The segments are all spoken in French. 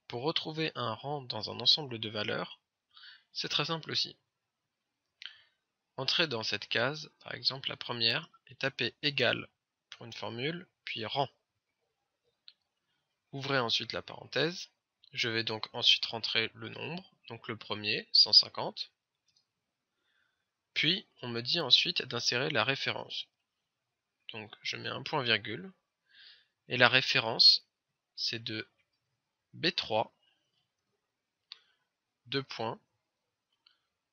Pour retrouver un rang dans un ensemble de valeurs, c'est très simple aussi. Entrez dans cette case, par exemple la première, et tapez égal pour une formule, puis rang. Ouvrez ensuite la parenthèse. Je vais donc ensuite rentrer le nombre, donc le premier, 150. Puis, on me dit ensuite d'insérer la référence. Donc, je mets un point virgule. Et la référence, c'est de B3, 2 points,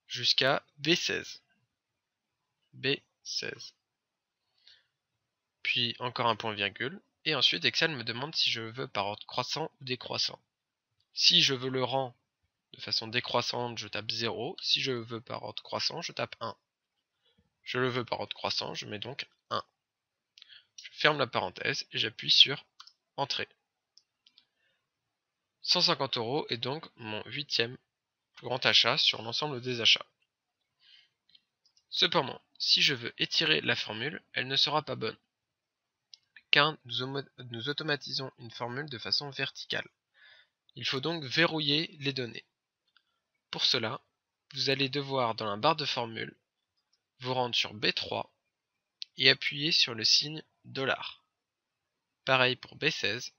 jusqu'à B16. B16. Puis, encore un point virgule. Et ensuite, Excel me demande si je veux par ordre croissant ou décroissant. Si je veux le rang de façon décroissante, je tape 0. Si je veux par ordre croissant, je tape 1. Je le veux par ordre croissant, je mets donc 1. Je ferme la parenthèse et j'appuie sur Entrée. 150 € est donc mon 8e plus grand achat sur l'ensemble des achats. Cependant, si je veux étirer la formule, elle ne sera pas bonne, car nous automatisons une formule de façon verticale. Il faut donc verrouiller les données. Pour cela, vous allez devoir, dans la barre de formule, vous rendre sur B3 et appuyer sur le signe $. Pareil pour B16,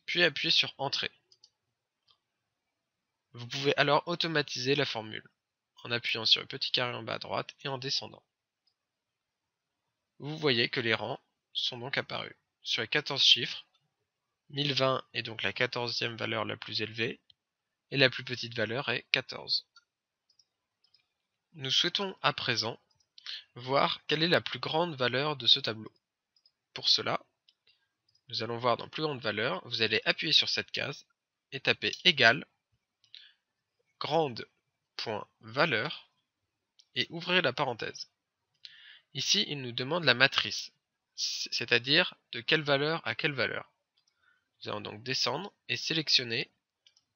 puis appuyer sur Entrée. Vous pouvez alors automatiser la formule en appuyant sur le petit carré en bas à droite et en descendant. Vous voyez que les rangs sont donc apparus. Sur les 14 chiffres, 1020 est donc la 14e valeur la plus élevée et la plus petite valeur est 14. Nous souhaitons à présent voir quelle est la plus grande valeur de ce tableau. Pour cela, nous allons voir dans plus grande valeur, vous allez appuyer sur cette case et taper égal grande.valeur et ouvrez la parenthèse. Ici, il nous demande la matrice, c'est-à-dire de quelle valeur à quelle valeur. Nous allons donc descendre et sélectionner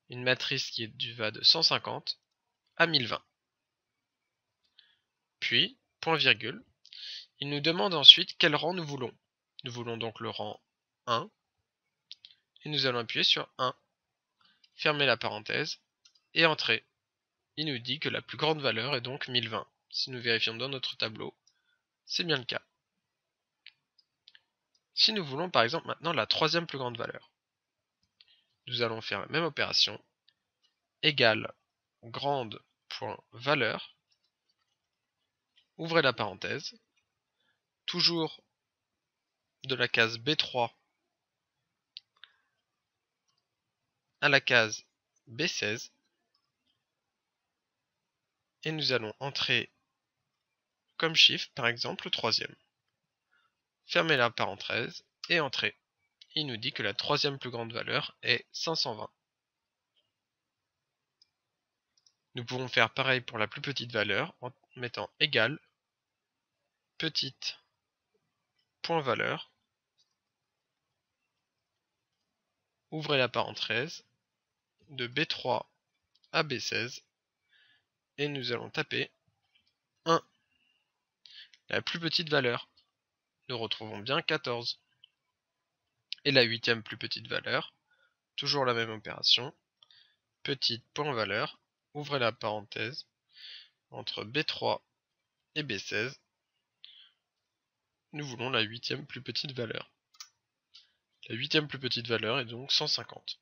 une matrice qui va de 150 à 1020. Puis, point virgule, il nous demande ensuite quel rang nous voulons. Nous voulons donc le rang 1, et nous allons appuyer sur 1, fermer la parenthèse, et entrer. Il nous dit que la plus grande valeur est donc 1020. Si nous vérifions dans notre tableau, c'est bien le cas. Si nous voulons par exemple maintenant la troisième plus grande valeur, nous allons faire la même opération, égale grande.valeur, ouvrez la parenthèse, toujours de la case B3 à la case B16, et nous allons entrer comme chiffre par exemple le troisième. Fermez la parenthèse et entrez. Il nous dit que la troisième plus grande valeur est 520. Nous pouvons faire pareil pour la plus petite valeur en mettant égal petite point valeur, ouvrez la parenthèse, de B3 à B16 et nous allons taper 1. La plus petite valeur, nous retrouvons bien 14. Et la 8e plus petite valeur, toujours la même opération, petite point valeur, ouvrez la parenthèse, entre B3 et B16, nous voulons la 8e plus petite valeur. La 8e plus petite valeur est donc 150.